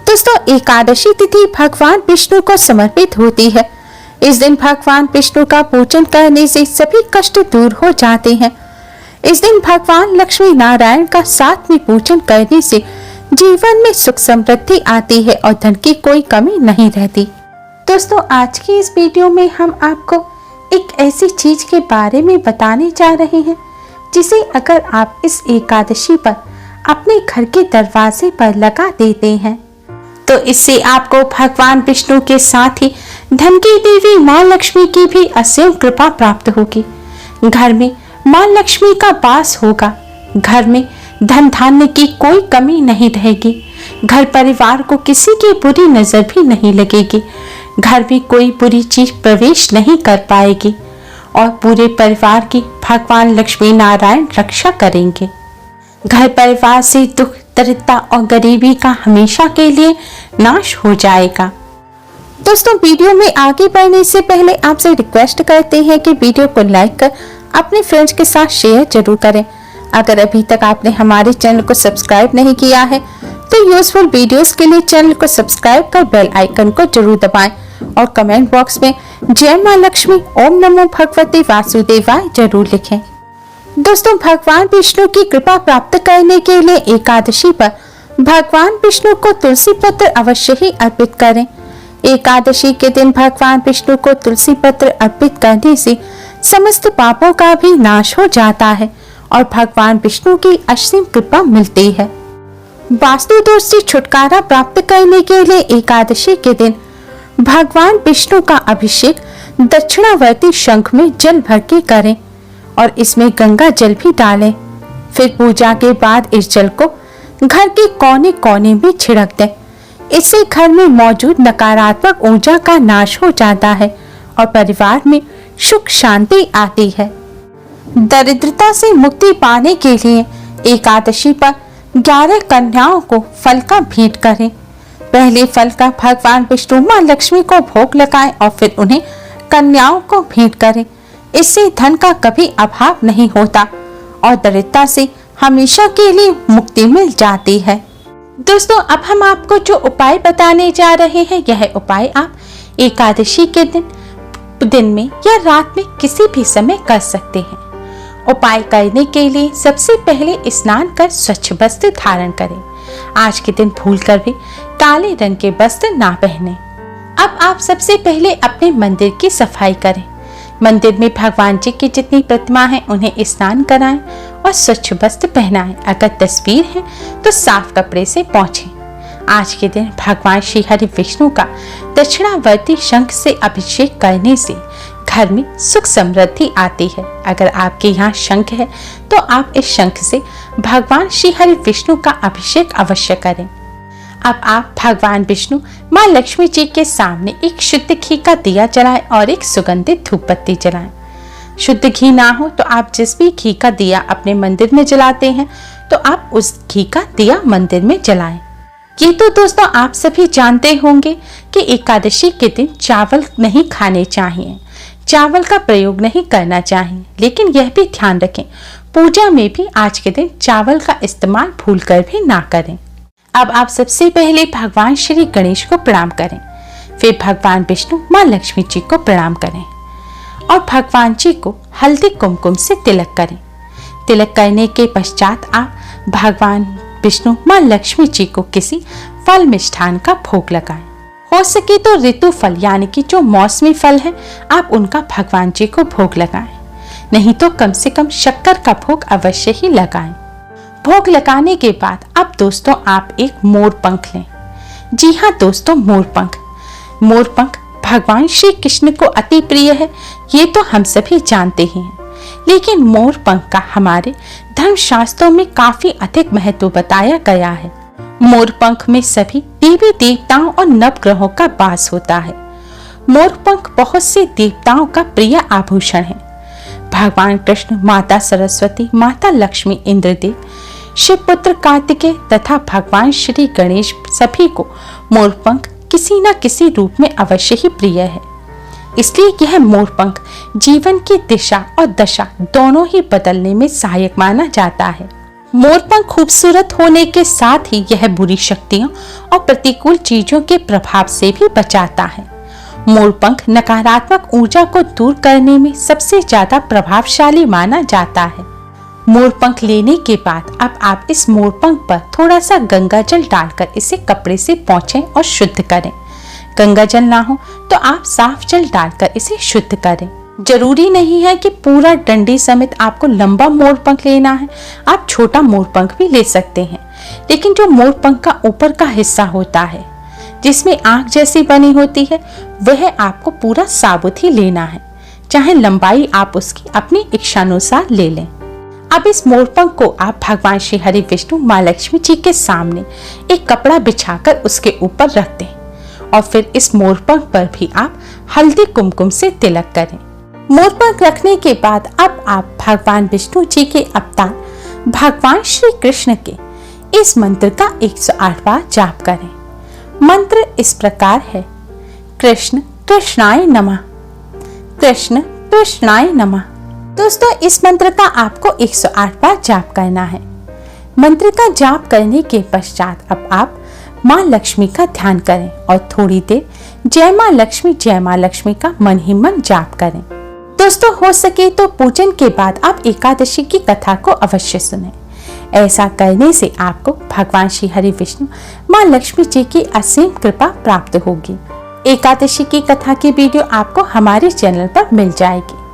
दोस्तों, एकादशी तिथि भगवान विष्णु को समर्पित होती है। इस दिन भगवान विष्णु का पूजन करने से सभी कष्ट दूर हो जाते हैं। इस दिन भगवान लक्ष्मी नारायण का साथ में पूजन करने से जीवन में सुख समृद्धि आती है और धन की कोई कमी नहीं रहती। दोस्तों, आज की इस वीडियो में हम आपको एक ऐसी चीज के बारे में बताने जा रहे हैं जिसे अगर आप इस एकादशी पर अपने घर के दरवाजे पर लगा देते हैं तो इससे आपको भगवान विष्णु के साथ ही धन की देवी माँ लक्ष्मी की भी असीम कृपा प्राप्त होगी। घर में माँ लक्ष्मी का वास होगा। घर में धन धान्य की कोई कमी नहीं रहेगी। घर परिवार को किसी की बुरी नजर भी नहीं लगेगी। घर में कोई बुरी चीज प्रवेश नहीं कर पाएगी और पूरे परिवार की भगवान लक्ष्मी नारायण रक्षा करेंगे। घर परिवार से दुख, दरिद्रता और गरीबी का हमेशा के लिए नाश हो जाएगा। दोस्तों, वीडियो में आगे बढ़ने से पहले आपसे रिक्वेस्ट करते हैं कि वीडियो को लाइक कर अपने फ्रेंड्स के साथ शेयर जरूर करें। अगर अभी तक आपने हमारे चैनल को सब्सक्राइब नहीं किया है तो यूजफुल वीडियोस के लिए चैनल को सब्सक्राइब कर बेल आइकन को जरूर दबाएं और कमेंट बॉक्स में जय मां लक्ष्मी, ओम नमो भगवते वासुदेवाय जरूर लिखें। दोस्तों, भगवान विष्णु की कृपा प्राप्त करने के लिए एकादशी पर भगवान विष्णु को तुलसी पत्र अवश्य ही अर्पित करें। एकादशी के दिन भगवान विष्णु को तुलसी पत्र अर्पित करने से समस्त पापों का भी नाश हो जाता है और भगवान विष्णु की असीम कृपा मिलती है। वास्तु दोष से छुटकारा प्राप्त करने के लिए एकादशी के दिन भगवान विष्णु का अभिषेक दक्षिणावर्ती शंख में जल भर के करें और इसमें गंगा जल भी डालें। फिर पूजा के बाद इस जल को घर के कोने कोने में छिड़क दें। इससे घर में मौजूद नकारात्मक ऊर्जा का नाश हो जाता है और परिवार में सुख शांति आती है। दरिद्रता से मुक्ति पाने के लिए एकादशी पर 11 कन्याओं को फल का भेंट करें। पहले फल का भगवान विष्णु माँ लक्ष्मी को भोग लगाएं और फिर उन्हें कन्याओं को भेंट करें। इससे धन का कभी अभाव नहीं होता और दरिद्रता से हमेशा के लिए मुक्ति मिल जाती है। दोस्तों, अब हम आपको जो उपाय बताने जा रहे हैं यह उपाय आप एकादशी के दिन में या रात में किसी भी समय कर सकते हैं। उपाय करने के लिए सबसे पहले स्नान कर स्वच्छ वस्त्र धारण करें। आज के दिन भूलकर भी काले रंग के वस्त्र ना पहने। अब आप सबसे पहले अपने मंदिर की सफाई करें। मंदिर में भगवान जी की जितनी प्रतिमा है उन्हें स्नान कराएं और स्वच्छ वस्त्र पहनाएं। अगर तस्वीर है तो साफ कपड़े से पोंछें। आज के दिन भगवान श्री हरि विष्णु का दक्षिणावर्ती शंख से अभिषेक करने से घर में सुख समृद्धि आती है। अगर आपके यहाँ शंख है तो आप इस शंख से भगवान श्री हरि विष्णु का अभिषेक अवश्य करें। अब आप भगवान विष्णु माँ लक्ष्मी जी के सामने एक शुद्ध घी का दिया जलाएं और एक सुगंधित धूप बत्ती जलाएं। शुद्ध घी ना हो तो आप जिस भी घी का दिया अपने मंदिर में जलाते हैं तो आप उस घी का दिया मंदिर में जलाएं। ये तो दोस्तों आप सभी जानते होंगे कि एकादशी के दिन चावल नहीं खाने चाहिए, चावल का प्रयोग नहीं करना चाहिए, लेकिन यह भी ध्यान रखें पूजा में भी आज के दिन चावल का इस्तेमाल भूलकर भी ना करें। अब आप सबसे पहले भगवान श्री गणेश को प्रणाम करें, फिर भगवान विष्णु माँ लक्ष्मी जी को प्रणाम करें और भगवान जी को हल्दी कुमकुम से तिलक करें। तिलक करने के पश्चात आप भगवान विष्णु माँ लक्ष्मी जी को किसी फल मिष्ठान का भोग लगाएं। हो सके तो ऋतु फल यानी कि जो मौसमी फल है आप उनका भगवान जी को भोग लगाएं, नहीं तो कम से कम शक्कर का भोग अवश्य ही लगाएं। भोग लगाने के बाद अब दोस्तों आप एक मोर पंख लें। जी हाँ दोस्तों, मोर पंख भगवान श्री कृष्ण को अति प्रिय है, ये तो हम सभी जानते ही हैं। लेकिन मोर पंख का हमारे धर्म शास्त्रों में काफी अधिक महत्व बताया गया है। मोर पंख में सभी देवी देवताओं और नवग्रहों का वास होता है। मोर पंख बहुत से देवताओं का प्रिय आभूषण है। भगवान कृष्ण, माता सरस्वती, माता लक्ष्मी, इंद्रदेव, शिव पुत्र कार्तिकेय तथा भगवान श्री गणेश सभी को मोरपंख किसी न किसी रूप में अवश्य ही प्रिय है। इसलिए यह मोरपंख जीवन की दिशा और दशा दोनों ही बदलने में सहायक माना जाता है। मोरपंख खूबसूरत होने के साथ ही यह बुरी शक्तियों और प्रतिकूल चीजों के प्रभाव से भी बचाता है। मोरपंख नकारात्मक ऊर्जा को दूर करने में सबसे ज्यादा प्रभावशाली माना जाता है। मोरपंख लेने के बाद अब आप इस मोरपंख पर थोड़ा सा गंगा जल डालकर इसे कपड़े से पोंछें और शुद्ध करें। गंगा जल ना हो तो आप साफ जल डालकर इसे शुद्ध करें। जरूरी नहीं है कि पूरा डंडी समेत आपको लंबा मोरपंख लेना है, आप छोटा मोरपंख भी ले सकते हैं। लेकिन जो मोरपंख का ऊपर का हिस्सा होता है जिसमें आंख जैसी बनी होती है वह आपको पूरा साबुत ही लेना है, चाहे लंबाई आप उसकी अपनी इच्छानुसार ले लें। अब इस मोरपंख को आप भगवान श्री हरि विष्णु माँ लक्ष्मी जी के सामने एक कपड़ा बिछाकर उसके ऊपर रख दें और फिर इस मोरपंख पर भी आप हल्दी कुमकुम से तिलक करें। मोरपंख रखने के बाद अब आप भगवान विष्णु जी के अवतार भगवान श्री कृष्ण के इस मंत्र का 108 बार जाप करें। मंत्र इस प्रकार है, कृष्ण कृष्णाय नमः, कृष्ण कृष्णाय नमः। दोस्तों इस मंत्र का आपको 108 बार जाप करना है। मंत्र का जाप करने के पश्चात अब आप माँ लक्ष्मी का ध्यान करें और थोड़ी देर जय माँ लक्ष्मी का मन ही मन जाप करें। दोस्तों हो सके तो पूजन के बाद आप एकादशी की कथा को अवश्य सुनें। ऐसा करने से आपको भगवान श्री हरि विष्णु माँ लक्ष्मी जी की असीम कृपा प्राप्त होगी। एकादशी की कथा की वीडियो आपको हमारे चैनल पर मिल जाएगी।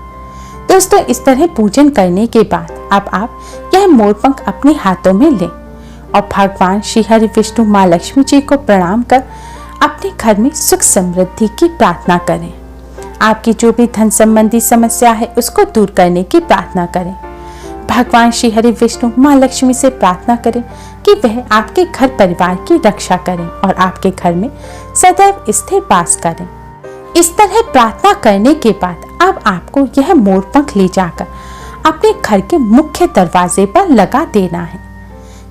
दोस्तों इस तरह पूजन करने के बाद अब आप यह मोरपंख अपने हाथों में लें और भगवान श्री हरि विष्णु माँ लक्ष्मी जी को प्रणाम कर अपने घर में सुख समृद्धि की प्रार्थना करें। आपकी जो भी धन संबंधी समस्या है उसको दूर करने की प्रार्थना करें। भगवान श्री हरि विष्णु माँ लक्ष्मी से प्रार्थना करें कि वह आपके घर परिवार की रक्षा करें और आपके घर में सदैव स्थिर वास करें। इस तरह प्रार्थना करने के बाद अब आपको यह मोरपंख ले जाकर अपने घर के मुख्य दरवाजे पर लगा देना है।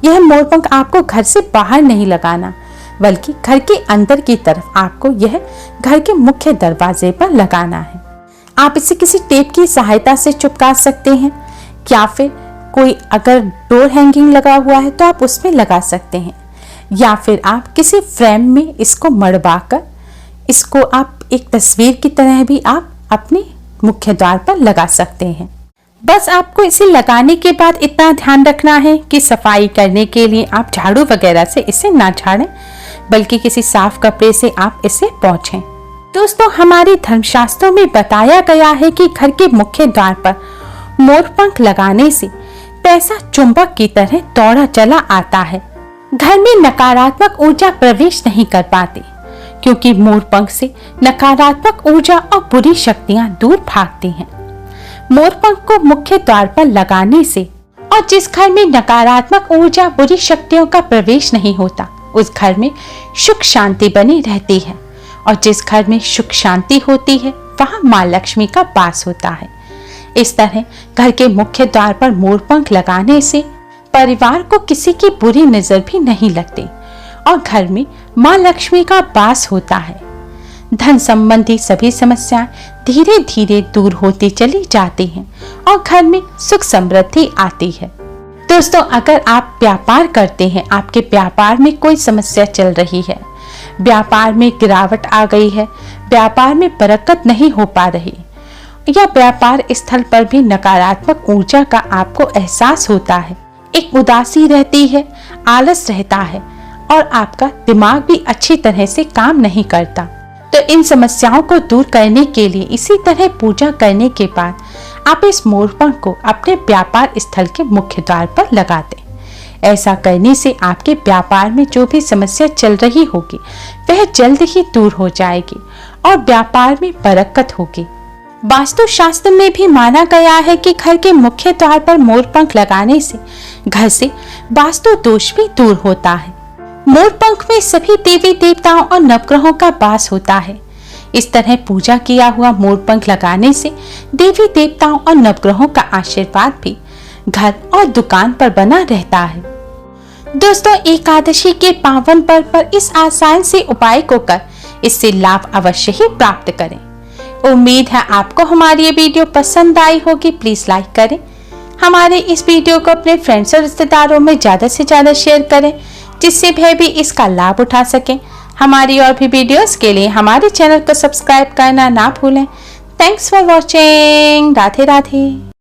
यह मोरपंख आपको घर से बाहर नहीं लगाना, बल्कि घर के अंदर की तरफ आपको यह घर के मुख्य दरवाजे पर लगाना है। आप इसे किसी टेप की सहायता से चिपका सकते हैं या फिर कोई अगर डोर हैंगिंग लगा हुआ है तो आप उसमें लगा सकते हैं, या फिर आप किसी फ्रेम में इसको मड़वाकर इसको आप एक तस्वीर की तरह भी आप अपने मुख्य द्वार पर लगा सकते हैं। बस आपको इसे लगाने के बाद इतना ध्यान रखना है कि सफाई करने के लिए आप झाड़ू वगैरह से इसे ना झाड़ें, बल्कि किसी साफ कपड़े से आप इसे पोंछें। दोस्तों हमारे धर्मशास्त्रों में बताया गया है कि घर के मुख्य द्वार पर मोरपंख लगाने से पैसा चुंबक की तरह दौड़ा चला आता है। घर में नकारात्मक ऊर्जा प्रवेश नहीं कर पाती, क्योंकि मोरपंख से नकारात्मक ऊर्जा और बुरी शक्तियां दूर भागती हैं। मोरपंख को मुख्य द्वार पर लगाने से और जिस घर में नकारात्मक ऊर्जा बुरी शक्तियों का प्रवेश नहीं होता उस घर में सुख शांति बनी रहती है, और जिस घर में सुख शांति होती है वहां माँ लक्ष्मी का वास होता है। इस तरह घर के मुख्य द्वार पर मोरपंख लगाने से परिवार को किसी की बुरी नजर भी नहीं लगती और घर में माँ लक्ष्मी का वास होता है। धन संबंधी सभी समस्याएं धीरे धीरे दूर होती चली जाती हैं और घर में सुख समृद्धि आती है। दोस्तों अगर आप व्यापार करते हैं, आपके व्यापार में कोई समस्या चल रही है, व्यापार में गिरावट आ गई है, व्यापार में बरकत नहीं हो पा रही, या व्यापार स्थल पर भी नकारात्मक ऊर्जा का आपको एहसास होता है, एक उदासी रहती है, आलस रहता है और आपका दिमाग भी अच्छी तरह से काम नहीं करता, तो इन समस्याओं को दूर करने के लिए इसी तरह पूजा करने के बाद आप इस मोरपंख को अपने व्यापार स्थल के मुख्य द्वार पर लगा दें। ऐसा करने से आपके व्यापार में जो भी समस्या चल रही होगी वह जल्द ही दूर हो जाएगी और व्यापार में बरकत होगी। वास्तु शास्त्र में भी माना गया है कि घर के मुख्य द्वार पर मोरपंख लगाने से घर से वास्तु दोष भी दूर होता है। मोरपंख में सभी देवी देवताओं और नवग्रहों का वास होता है। इस तरह पूजा किया हुआ मोरपंख लगाने से देवी देवताओं और नवग्रहों का आशीर्वाद भी घर और दुकान पर बना रहता है। दोस्तों एकादशी के पावन पर्व पर इस आसान से उपाय को कर इससे लाभ अवश्य ही प्राप्त करें। उम्मीद है आपको हमारी ये वीडियो पसंद आई होगी। प्लीज लाइक करें, हमारे इस वीडियो को अपने फ्रेंड्स और रिश्तेदारों में ज़्यादा से ज़्यादा शेयर करें, जिससे वह भी इसका लाभ उठा सकें। हमारी और भी वीडियोस के लिए हमारे चैनल को सब्सक्राइब करना ना भूलें। Thanks for watching. Radhe Radhe.